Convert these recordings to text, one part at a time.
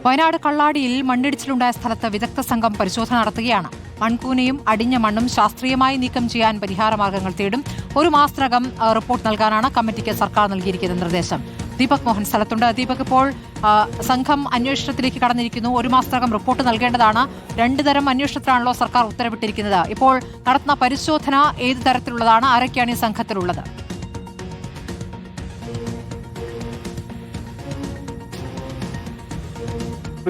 വയനാട് കള്ളാടിയിൽ മണ്ണിടിച്ചിലുണ്ടായ സ്ഥലത്ത് വിദഗ്ധ സംഘം പരിശോധന നടത്തുകയാണ്. മൺകൂനയും അടിഞ്ഞ മണ്ണും ശാസ്ത്രീയമായി നീക്കം ചെയ്യാൻ പരിഹാരമാർഗങ്ങൾ തേടും. ഒരു മാസത്തിനകം റിപ്പോർട്ട് നൽകാനാണ് കമ്മിറ്റിക്ക് സർക്കാർ നൽകിയിരിക്കുന്ന നിർദ്ദേശം. ദീപക് മോഹൻ സ്ഥലത്തുണ്ട്. ദീപക്, ഇപ്പോൾ സംഘം അന്വേഷണത്തിലേക്ക് കടന്നിരിക്കുന്നു. ഒരു മാസത്തിനകം റിപ്പോർട്ട് നൽകേണ്ടതാണ്. രണ്ടു തരം അന്വേഷണത്തിലാണല്ലോ സർക്കാർ ഉത്തരവിട്ടിരിക്കുന്നത്. ഇപ്പോൾ നടത്തുന്ന പരിശോധന ഏത് തരത്തിലുള്ളതാണ്? ആരൊക്കെയാണ് ഈ സംഘത്തിലുള്ളത്?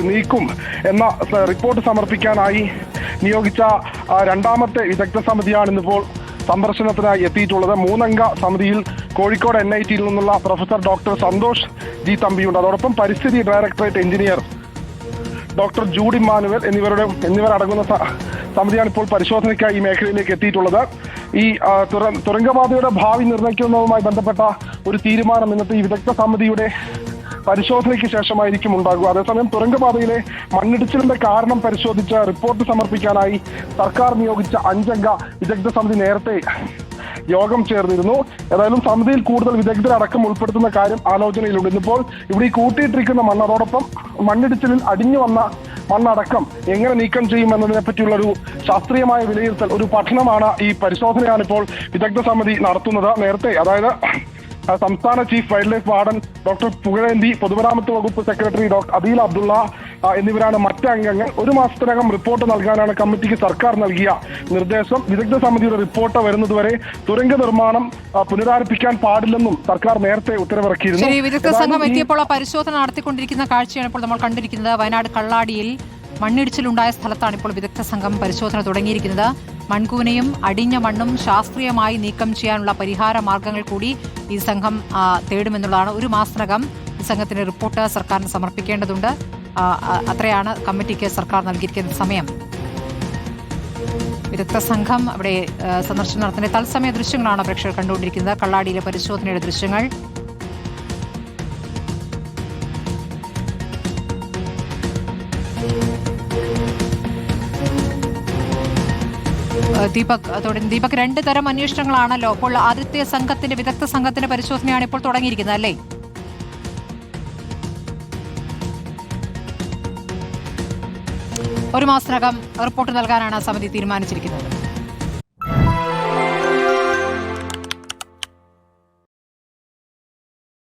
നീക്കും എന്ന റിപ്പോർട്ട് സമർപ്പിക്കാനായി നിയോഗിച്ച രണ്ടാമത്തെ വിദഗ്ധ സമിതിയാണ് ഇന്നിപ്പോൾ സന്ദർശനത്തിനായി എത്തിയിട്ടുള്ളത്. 3 അംഗ സമിതിയിൽ കോഴിക്കോട് NIT നിന്നുള്ള പ്രൊഫസർ ഡോക്ടർ സന്തോഷ് ജി തമ്പിയുണ്ട്. അതോടൊപ്പം പരിസ്ഥിതി directorate engineer doctor Jude Emmanuel എന്നിവരടങ്ങുന്ന സമിതിയാണ് ഇപ്പോൾ പരിശോധനയ്ക്കായി ഈ മേഖലയിലേക്ക് എത്തിയിട്ടുള്ളത്. ഈ തുരങ്കപാതയുടെ ഭാവി നിർണ്ണയിക്കുന്നതുമായി ബന്ധപ്പെട്ട ഒരു തീരുമാനം ഇന്നത്തെ ഈ വിദഗ്ധ സമിതിയുടെ പരിശോധനയ്ക്ക് ശേഷമായിരിക്കും ഉണ്ടാകുക. അതേസമയം തുരങ്കപാതയിലെ മണ്ണിടിച്ചിലിന്റെ കാരണം പരിശോധിച്ച് റിപ്പോർട്ട് സമർപ്പിക്കാനായി സർക്കാർ നിയോഗിച്ച 5 അംഗ വിദഗ്ധ സമിതി നേരത്തെ യോഗം ചേർന്നിരുന്നു. ഏതായാലും സമിതിയിൽ കൂടുതൽ വിദഗ്ധരടക്കം ഉൾപ്പെടുത്തുന്ന കാര്യം ആലോചനയിലുണ്ട്. ഇന്നിപ്പോൾ ഇവിടെ ഈ കൂട്ടിയിട്ടിരിക്കുന്ന മണ്ണ്, അതോടൊപ്പം മണ്ണിടിച്ചിലിൽ അടിഞ്ഞു വന്ന മണ്ണടക്കം എങ്ങനെ നീക്കം ചെയ്യുമെന്നതിനെ പറ്റിയുള്ളൊരു ശാസ്ത്രീയമായ വിലയിരുത്തൽ, ഒരു പഠനമാണ് ഈ പരിശോധനയാണ് ഇപ്പോൾ വിദഗ്ധ സമിതി നടത്തുന്നത്. നേരത്തെ, അതായത് സംസ്ഥാന chief wildlife warden doctor Pugazhenthi, പൊതുമരാമത്ത് വകുപ്പ് സെക്രട്ടറി ഡോക്ടർ അദീൽ അബ്ദുള്ള എന്നിവരാണ് മറ്റ് അംഗങ്ങൾ. ഒരു മാസത്തിനകം റിപ്പോർട്ട് നൽകാനാണ് കമ്മിറ്റിക്ക് സർക്കാർ നൽകിയ നിർദ്ദേശം. വിദഗ്ധ സമിതിയുടെ റിപ്പോർട്ട് വരുന്നതുവരെ തുരങ്ക നിർമ്മാണം പുനരാരംഭിക്കാൻ പാടില്ലെന്നും സർക്കാർ നേരത്തെ ഉത്തരവിറക്കിയിരുന്നു. വിദഗ്ധ സംഘം എത്തിയപ്പോൾ പരിശോധന നടത്തിക്കൊണ്ടിരിക്കുന്ന കാഴ്ചയാണ് ഇപ്പോൾ നമ്മൾ കണ്ടിരിക്കുന്നത്. വയനാട് കള്ളാടിയിൽ മണ്ണിടിച്ചിലുണ്ടായ സ്ഥലത്താണ് ഇപ്പോൾ വിദഗ്ധ സംഘം പരിശോധന തുടങ്ങിയിരിക്കുന്നത്. മൺകൂനയും അടിഞ്ഞ മണ്ണും ശാസ്ത്രീയമായി നീക്കം ചെയ്യാനുള്ള പരിഹാര മാർഗങ്ങൾ കൂടി ഈ സംഘം തേടുമെന്നുള്ളതാണ്. ഒരു മാസത്തിനകം ഈ സംഘത്തിന്റെ റിപ്പോർട്ട് സർക്കാരിന് സമർപ്പിക്കേണ്ടതുണ്ട്. അത്രയാണ് കമ്മിറ്റിക്ക് സർക്കാർ നൽകിയിരിക്കുന്ന സമയം. വിദഗ്ധ സംഘം അവിടെ സന്ദർശനം നടത്തുന്ന തത്സമയ ദൃശ്യങ്ങളാണ് പ്രേക്ഷകർ കണ്ടുകൊണ്ടിരിക്കുന്നത്. കള്ളാടിയിലെ പരിശോധനയുടെ ദൃശ്യങ്ങൾ. ദീപക്, 2 തരം അന്വേഷണങ്ങളാണല്ലോ. അപ്പോൾ ആദ്യത്തെ സംഘത്തിന്റെ വിദഗ്ധ സംഘത്തിന്റെ പരിശോധനയാണ് ഇപ്പോൾ തുടങ്ങിയിരിക്കുന്നത്, അല്ലേ? ഒരു മാസത്തിനകം റിപ്പോർട്ട് നൽകാനാണ് സമിതി തീരുമാനിച്ചിരിക്കുന്നത്.